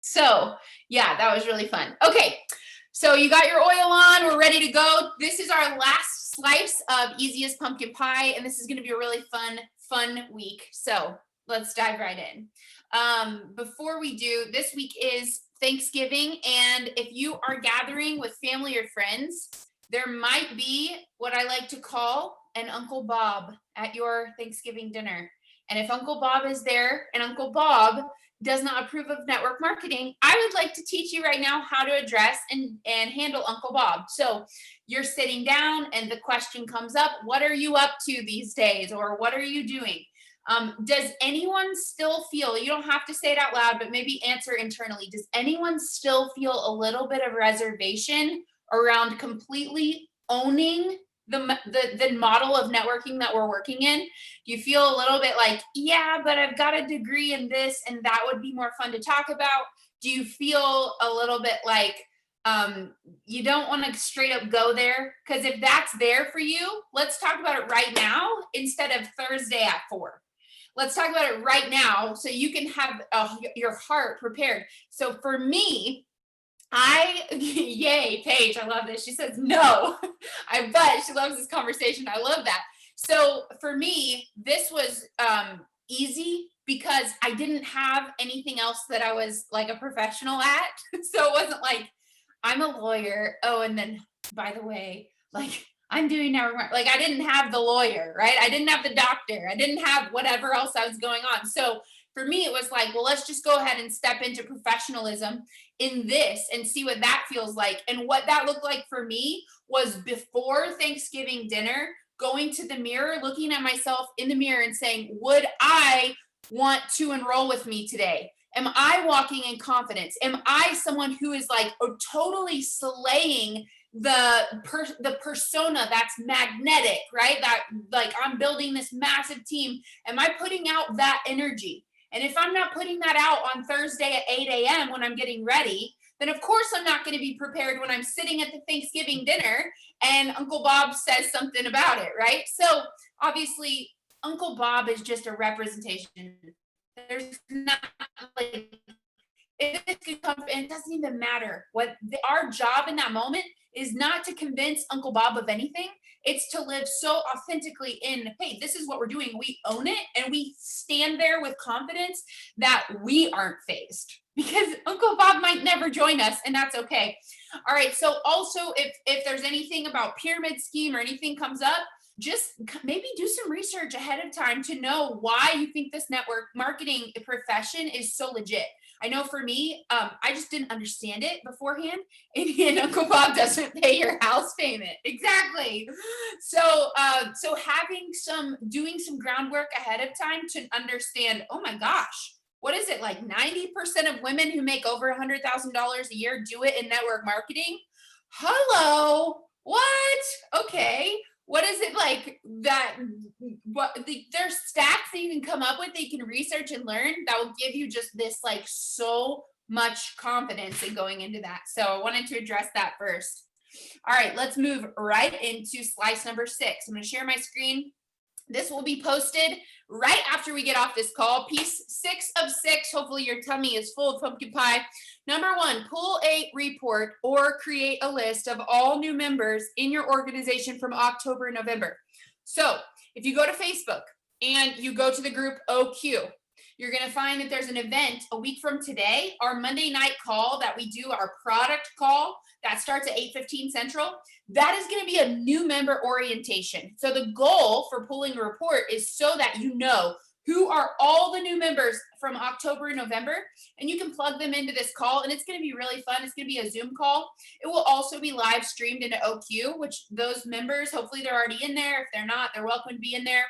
So yeah, that was really fun. Okay, so you got your oil on, we're ready to go. This is our last slice of Easy as Pumpkin Pie, and this is gonna be a really fun week. So let's dive right in. Before we do, this week is Thanksgiving, and if you are gathering with family or friends, there might be what I like to call an Uncle Bob at your Thanksgiving dinner. And if Uncle Bob is there and Uncle Bob does not approve of network marketing, I would like to teach you right now how to address and handle Uncle Bob. So you're sitting down and the question comes up, what are you up to these days? Or what are you doing? Does anyone still feel, you don't have to say it out loud, but maybe answer internally, does anyone still feel a little bit of reservation around completely owning the model of networking that we're working in? Do you feel a little bit like, yeah, but I've got a degree in this and that would be more fun to talk about? Do you feel a little bit like you don't want to straight up go there? Because if that's there for you, let's talk about it right now instead of Thursday at 4. Let's talk about it right now so you can have your heart prepared. So for me, yay, Paige, I love this. She says no. I bet she loves this conversation. I love that. So for me, this was easy because I didn't have anything else that I was like a professional at. So it wasn't like I'm a lawyer. Oh, and then by the way, like I'm doing now, like I didn't have the lawyer, right? I didn't have the doctor. I didn't have whatever else I was going on. So for me, it was like, well, let's just go ahead and step into professionalism in this and see what that feels like. And what that looked like for me was before Thanksgiving dinner, going to the mirror, looking at myself in the mirror and saying, would I want to enroll with me today? Am I walking in confidence? Am I someone who is like totally slaying the persona that's magnetic, right? That like I'm building this massive team. Am I putting out that energy? And if I'm not putting that out on Thursday at 8 a.m. when I'm getting ready, then of course I'm not going to be prepared when I'm sitting at the Thanksgiving dinner and Uncle Bob says something about it, right? So obviously, Uncle Bob is just a representation. There's not like it doesn't even matter what our job in that moment is, not to convince Uncle Bob of anything. It's to live so authentically in, hey, this is what we're doing. We own it and we stand there with confidence that we aren't phased because Uncle Bob might never join us, and that's okay. All right. So also, if there's anything about pyramid scheme or anything comes up, just maybe do some research ahead of time to know why you think this network marketing profession is so legit. I know for me, I just didn't understand it beforehand. And Uncle Bob doesn't pay your house payment. Exactly. So, so doing some groundwork ahead of time to understand, oh my gosh, what is it like 90% of women who make over $100,000 a year do it in network marketing? Hello. What? Okay. What is it like that? There's stats that you can come up with that you can research and learn that will give you just this like so much confidence in going into that. So I wanted to address that first. All right, let's move right into slice number 6. I'm going to share my screen. This will be posted right after we get off this call. Piece 6 of 6. Hopefully your tummy is full of pumpkin pie. Number 1, pull a report or create a list of all new members in your organization from October and November. So if you go to Facebook and you go to the group OQ, you're going to find that there's an event a week from today, our Monday night call that we do, our product call that starts at 8:15 Central. That is going to be a new member orientation. So the goal for pulling a report is so that you know who are all the new members from October and November, and you can plug them into this call, and it's going to be really fun. It's going to be a Zoom call. It will also be live streamed into OQ, which those members, hopefully they're already in there. If they're not, they're welcome to be in there.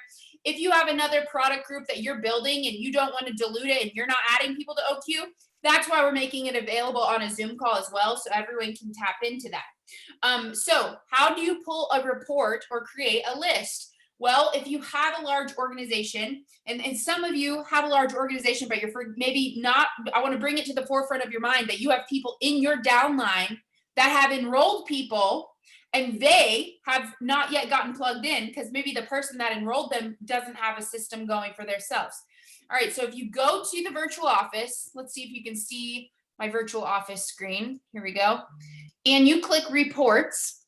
If you have another product group that you're building and you don't want to dilute it and you're not adding people to OQ, that's why we're making it available on a Zoom call as well, so everyone can tap into that. So how do you pull a report or create a list? Well, if you have a large organization, and some of you have a large organization, but you're maybe not, I want to bring it to the forefront of your mind that you have people in your downline that have enrolled people and they have not yet gotten plugged in because maybe the person that enrolled them doesn't have a system going for themselves. All right, so if you go to the virtual office, let's see if you can see my virtual office screen. Here we go. And you click reports.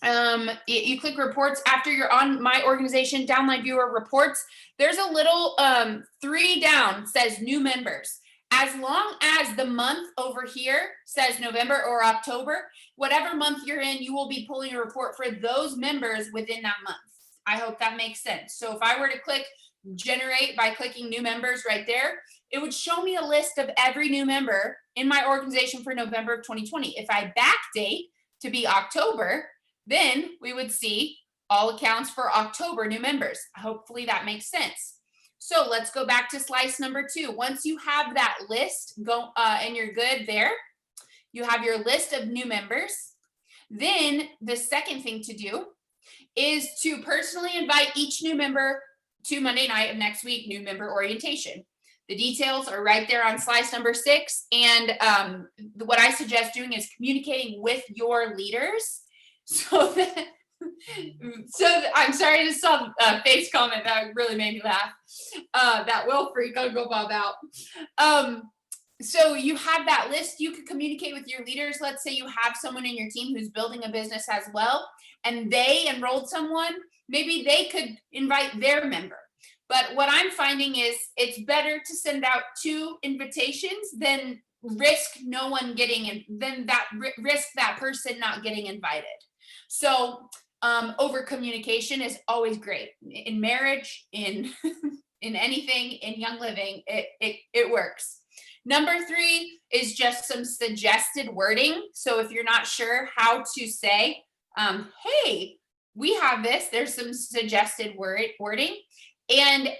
You click reports after you're on My Organization, Downline Viewer Reports. There's a little 3 down says new members. As long as the month over here says November or October, whatever month you're in, you will be pulling a report for those members within that month. I hope that makes sense. So if I were to click generate by clicking new members right there, it would show me a list of every new member in my organization for November of 2020. If I backdate to be October, then we would see all accounts for October new members. Hopefully that makes sense. So let's go back to slice number 2. Once you have that list and you're good there, you have your list of new members. Then the second thing to do is to personally invite each new member to Monday night of next week, new member orientation. The details are right there on slice number 6. And what I suggest doing is communicating with your leaders so that I'm sorry, I just saw a face comment that really made me laugh. That will freak Uncle Bob out. So you have that list, you could communicate with your leaders. Let's say you have someone in your team who's building a business as well, and they enrolled someone, maybe they could invite their member. But what I'm finding is it's better to send out 2 invitations than risk no one getting risk that person not getting invited. So over communication is always great in marriage, in anything, in Young Living. It works. Number 3 is just some suggested wording. So if you're not sure how to say, hey, we have this, there's some suggested wording. And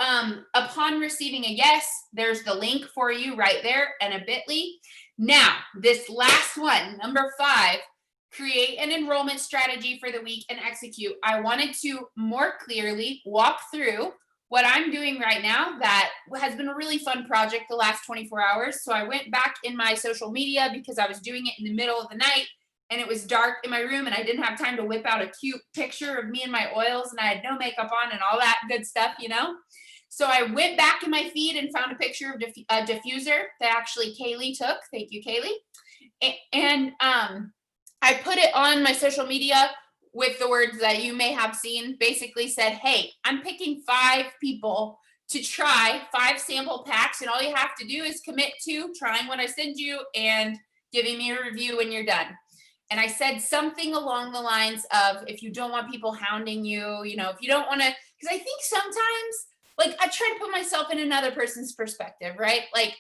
upon receiving a yes, there's the link for you right there and a bit.ly. Now, this last one, number 5, create an enrollment strategy for the week and execute. I wanted to more clearly walk through what I'm doing right now that has been a really fun project the last 24 hours. So I went back in my social media because I was doing it in the middle of the night and it was dark in my room and I didn't have time to whip out a cute picture of me and my oils and I had no makeup on and all that good stuff, you know? So I went back in my feed and found a picture of a diffuser that actually Kaylee took. Thank you, Kaylee. And I put it on my social media with the words that you may have seen, basically said, hey, I'm picking 5 people to try 5 sample packs. And all you have to do is commit to trying what I send you and giving me a review when you're done. And I said something along the lines of, if you don't want people hounding you, you know, if you don't want to, because I think sometimes, like, I try to put myself in another person's perspective, right? Like,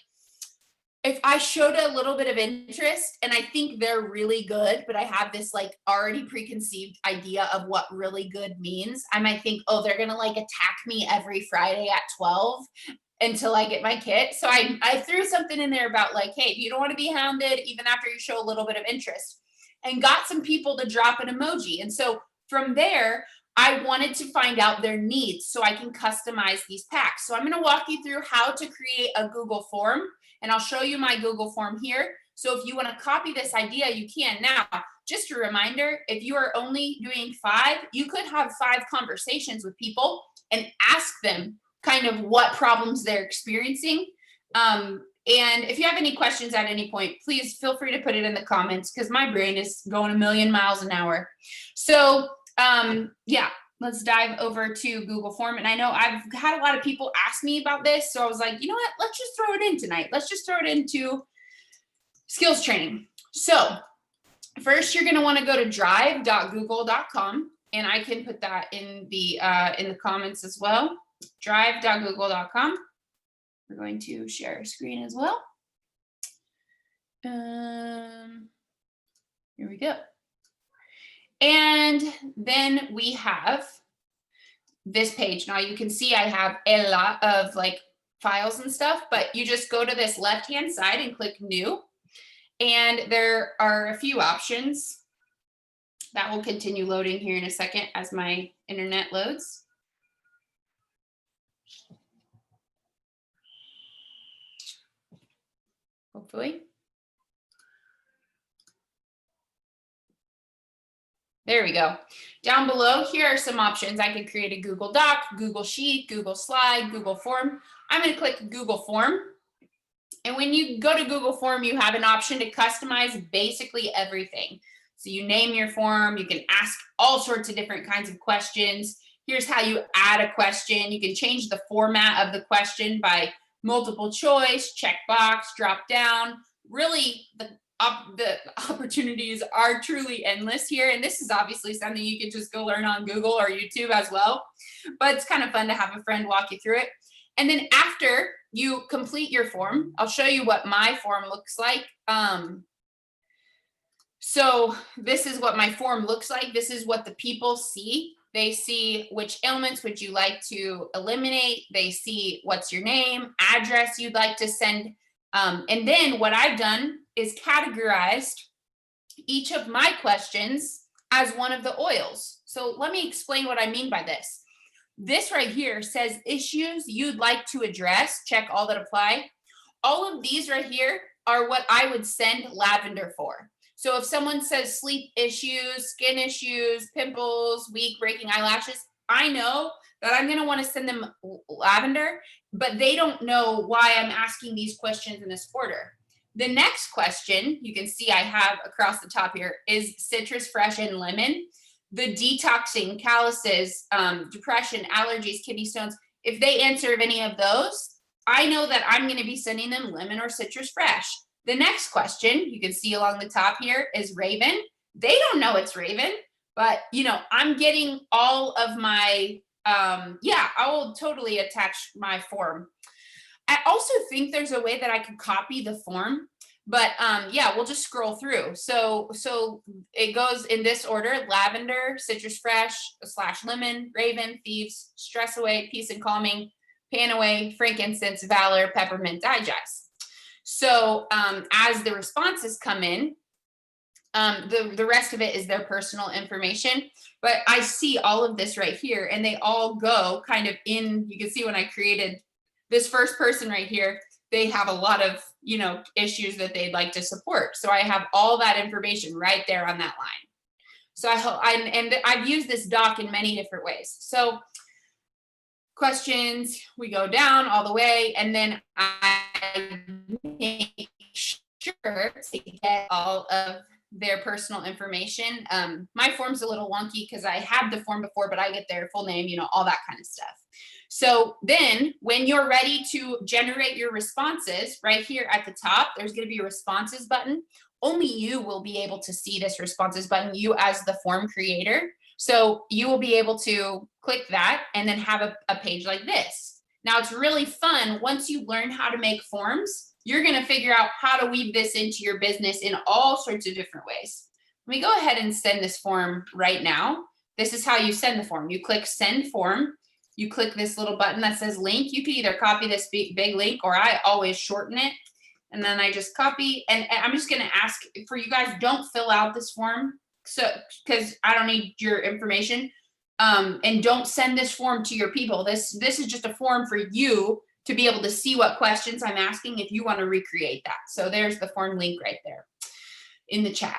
if I showed a little bit of interest and I think they're really good, but I have this like already preconceived idea of what really good means, I might think, oh, they're going to like attack me every Friday at 12 until I get my kit. So I threw something in there about like, hey, you don't want to be hounded even after you show a little bit of interest, and got some people to drop an emoji. And so from there, I wanted to find out their needs so I can customize these packs. So I'm going to walk you through how to create a Google form, and I'll show you my Google form here. So if you want to copy this idea, you can. Now, just a reminder, if you are only doing 5, you could have 5 conversations with people and ask them kind of what problems they're experiencing. And if you have any questions at any point, please feel free to put it in the comments because my brain is going a million miles an hour. So yeah, let's dive over to Google Form. And I know I've had a lot of people ask me about this. So I was like, you know what, let's just throw it in tonight. Let's just throw it into skills training. So first, you're going to want to go to drive.google.com. And I can put that in the comments as well. Drive.google.com. We're going to share a screen as well. Here we go. And then we have this page. Now you can see I have a lot of like files and stuff, but you just go to this left-hand side and click new. And there are a few options that will continue loading here in a second as my internet loads. Hopefully. There we go. Down below, here are some options. I could create a Google Doc, Google Sheet, Google Slide, Google Form. I'm going to click Google Form. And when you go to Google Form, you have an option to customize basically everything. So you name your form, you can ask all sorts of different kinds of questions. Here's how you add a question. You can change the format of the question by multiple choice, checkbox, drop down. Really, the opportunities are truly endless here. And this is obviously something you can just go learn on Google or YouTube as well. But it's kind of fun to have a friend walk you through it. And then after you complete your form, I'll show you what my form looks like. So this is what my form looks like. This is what the people see. They see which ailments would you like to eliminate. They see what's your name, address you'd like to send. And then what I've done is categorized each of my questions as one of the oils. So let me explain what I mean by this. This right here says issues you'd like to address, check all that apply. All of these right here are what I would send lavender for. So if someone says sleep issues, skin issues, pimples, weak breaking eyelashes, I know that I'm going to want to send them lavender, but they don't know why I'm asking these questions in this order. The next question you can see I have across the top here is citrus fresh and lemon. The detoxing, calluses, depression, allergies, kidney stones, if they answer any of those, I know that I'm going to be sending them lemon or citrus fresh. The next question you can see along the top here is Raven. They don't know it's Raven, but I'm getting all of my, I will totally attach my form. I also think there's a way that I could copy the form, but we'll just scroll through. So it goes in this order: lavender, citrus fresh / lemon, Raven, thieves, stress away, peace and calming, pan away, frankincense, valor, peppermint, digest. So as the responses come in, the rest of it is their personal information. But I see all of this right here, and they all go kind of in. You can see when I created this first person right here, they have a lot of issues that they'd like to support. So I have all that information right there on that line. So I've used this doc in many different ways. So questions, we go down all the way, and then I make sure to get all of their personal information. My form's a little wonky because I had the form before, but I get their full name, all that kind of stuff. So then when you're ready to generate your responses, right here at the top, there's going to be a responses button. Only you will be able to see this responses button, you as the form creator. So you will be able to click that and then have a page like this. Now it's really fun. Once you learn how to make forms, you're going to figure out how to weave this into your business in all sorts of different ways. Let me go ahead and send this form right now. This is how you send the form. You click send form. You click this little button that says link. You can either copy this big link, or I always shorten it. And then I just copy, and I'm just going to ask for you guys, don't fill out this form. So, because I don't need your information, and don't send this form to your people. This is just a form for you to be able to see what questions I'm asking if you want to recreate that. So there's the form link right there in the chat.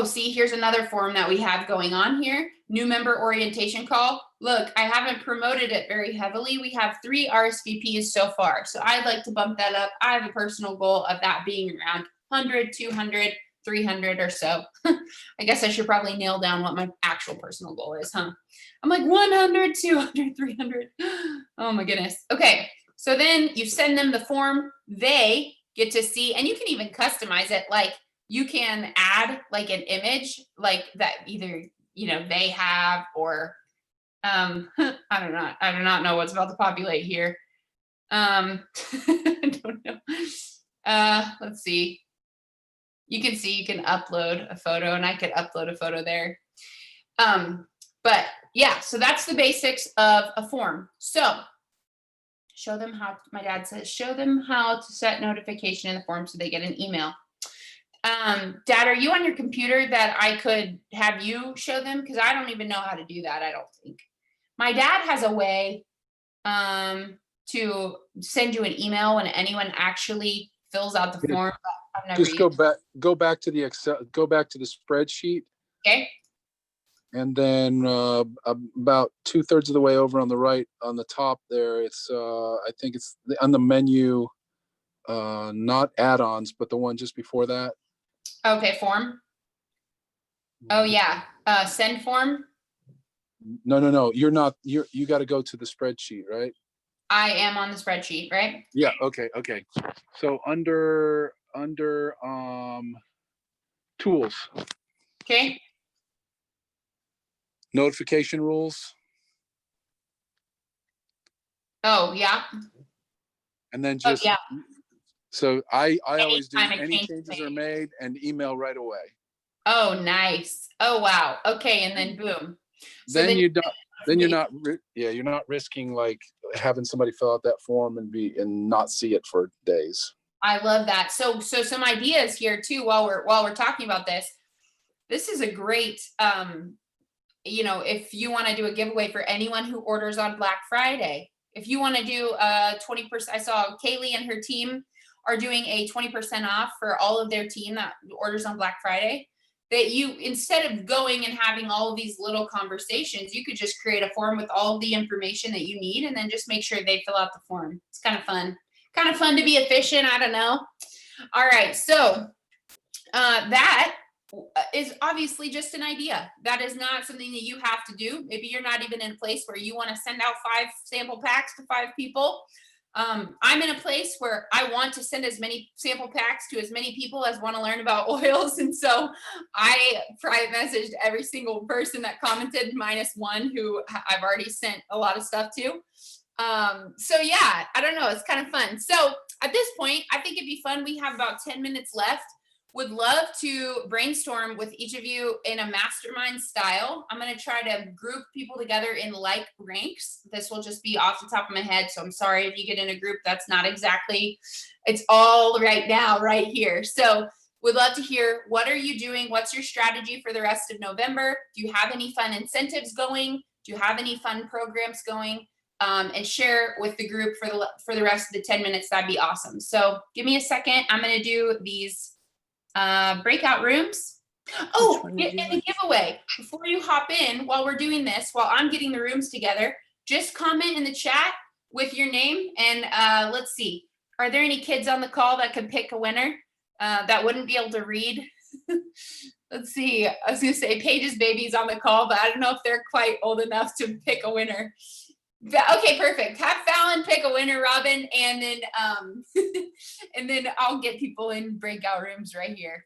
See, here's another form that we have going on here. New member orientation call. Look, I haven't promoted it very heavily. We have 3 RSVPs so far. So I'd like to bump that up. I have a personal goal of that being around 100, 200, 300 or so. I guess I should probably nail down what my actual personal goal is, huh? I'm like 100, 200, 300. Oh my goodness. Okay. So then you send them the form. They get to see, and you can even customize it. Like you can add like an image like that either, they have, or I do not know what's about to populate here. I don't know. Let's see. You can see you can upload a photo, and I could upload a photo there. But yeah, so that's the basics of a form. So show them how, my dad says, show them how to set notification in the form so they get an email. Dad, are you on your computer that I could have you show them? Because I don't even know how to do that, I don't think. My dad has a way to send you an email when anyone actually fills out the form. I've never Just go back to the Excel, go back to the spreadsheet. Okay. And then about 2/3 of the way over on the right, on the top there, it's I think it's on the menu. not add-ons, but the one just before that. Okay, form. Oh yeah, send form. No. You're not. You got to go to the spreadsheet, right? I am on the spreadsheet, right? Yeah. Okay. So under tools, Okay. notification rules, Oh yeah. and then Oh just yeah. so I always do Anytime a any change is changes are made. made and email right away. Oh, nice. Oh wow. Okay, and then boom. So Then then you don't. Then you're not. You're not risking like having somebody fill out that form and not see it for days. I love that. So some ideas here too while we're talking about this. This is a great if you want to do a giveaway for anyone who orders on Black Friday. If you want to do a 20%, I saw Kaylee and her team are doing a 20% off for all of their team that orders on Black Friday. That you, instead of going and having all of these little conversations, you could just create a form with all of the information that you need and then just make sure they fill out the form. It's kind of fun. Kind of fun to be efficient. I don't know. All right. So that is obviously just an idea. That is not something that you have to do. Maybe you're not even in a place where you want to send out 5 sample packs to 5 people. I'm in a place where I want to send as many sample packs to as many people as want to learn about oils. And so I private messaged every single person that commented, minus one who I've already sent a lot of stuff to. So yeah, I don't know. It's kind of fun. So at this point, I think it'd be fun. We have about 10 minutes left. Would love to brainstorm with each of you in a mastermind style. I'm going to try to group people together in like ranks. This will just be off the top of my head. So I'm sorry if you get in a group that's not exactly, it's all right now, right here. So would love to hear, what are you doing? What's your strategy for the rest of November? Do you have any fun incentives going? Do you have any fun programs going? And share with the group for the rest of the 10 minutes. That'd be awesome. So give me a second. I'm going to do these breakout rooms. Oh, and the giveaway. Before you hop in, while we're doing this, while I'm getting the rooms together, just comment in the chat with your name and let's see. Are there any kids on the call that could pick a winner that wouldn't be able to read? Let's see. I was going to say Paige's baby's on the call, but I don't know if they're quite old enough to pick a winner. Okay, perfect. Have Fallon pick a winner, Robin, and then and then I'll get people in breakout rooms right here.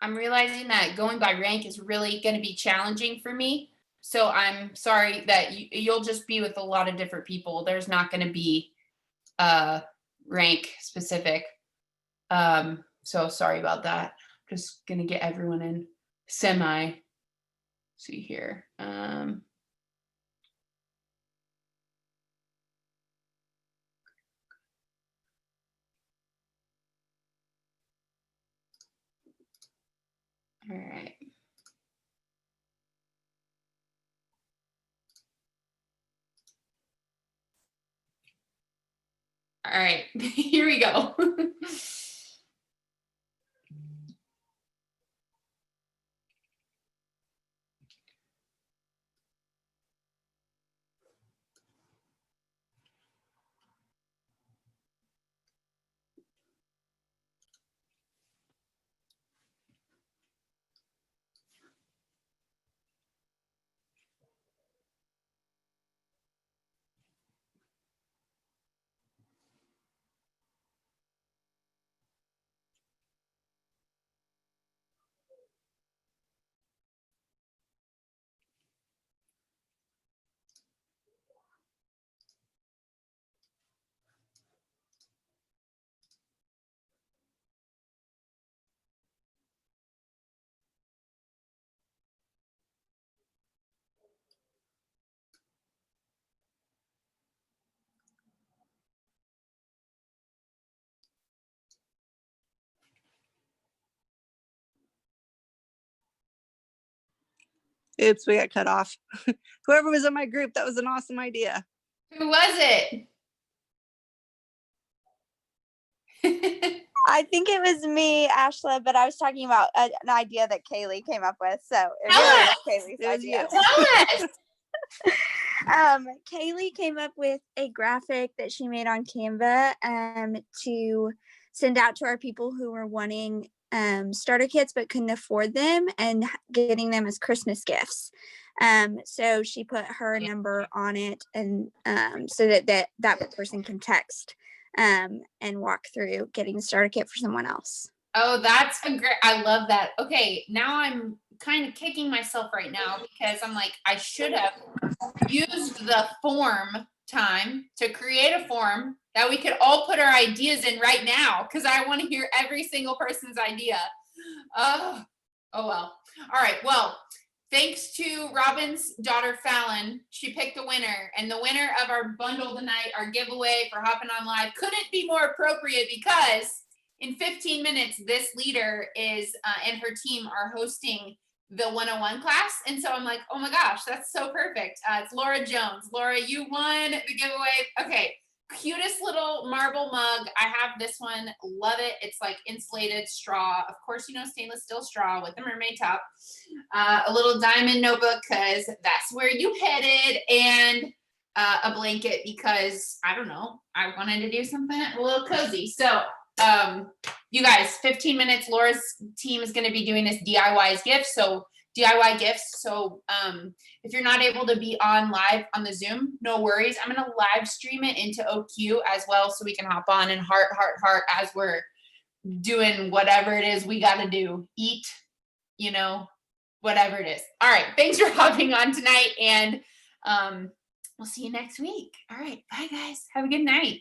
I'm realizing that going by rank is really going to be challenging for me. So I'm sorry that you'll just be with a lot of different people. There's not going to be rank specific. So sorry about that. Just going to get everyone in semi. See here. All right. All right, here we go. Oops, we got cut off. Whoever was in my group, that was an awesome idea. Who was it? I think it was me, Ashla, but I was talking about an idea that Kaylee came up with. So it Tell really us. was Kaylee's It was idea. Tell us. Kaylee came up with a graphic that she made on Canva to send out to our people who were wanting starter kits but couldn't afford them and getting them as Christmas gifts. So she put her number on it, and so that person can text and walk through getting the starter kit for someone else. Oh, that's a great, I love that. Okay, now I'm kind of kicking myself right now because I'm like, I should have used the form time to create a form that we could all put our ideas in right now, because I want to hear every single person's idea. Oh well. All right. Well, thanks to Robin's daughter, Fallon. She picked a winner, and the winner of our bundle tonight, our giveaway for Hopping on Live, couldn't be more appropriate because in 15 minutes, this leader is and her team are hosting the 101 class. And so I'm like, oh my gosh, that's so perfect. It's Laura Jones. Laura, you won the giveaway. Okay. Cutest little marble mug. I have this one. Love it. It's like insulated straw. Of course, you know, stainless steel straw with the mermaid top. A little diamond notebook because that's where you headed. And a blanket because, I don't know, I wanted to do something a little cozy. So you guys, 15 minutes, Laura's team is going to be doing this DIY gifts. So DIY gifts. So if you're not able to be on live on the Zoom, no worries. I'm going to live stream it into OQ as well, so we can hop on and heart as we're doing whatever it is we got to do. Eat, you know, whatever it is. All right. Thanks for hopping on tonight, and we'll see you next week. All right. Bye, guys. Have a good night.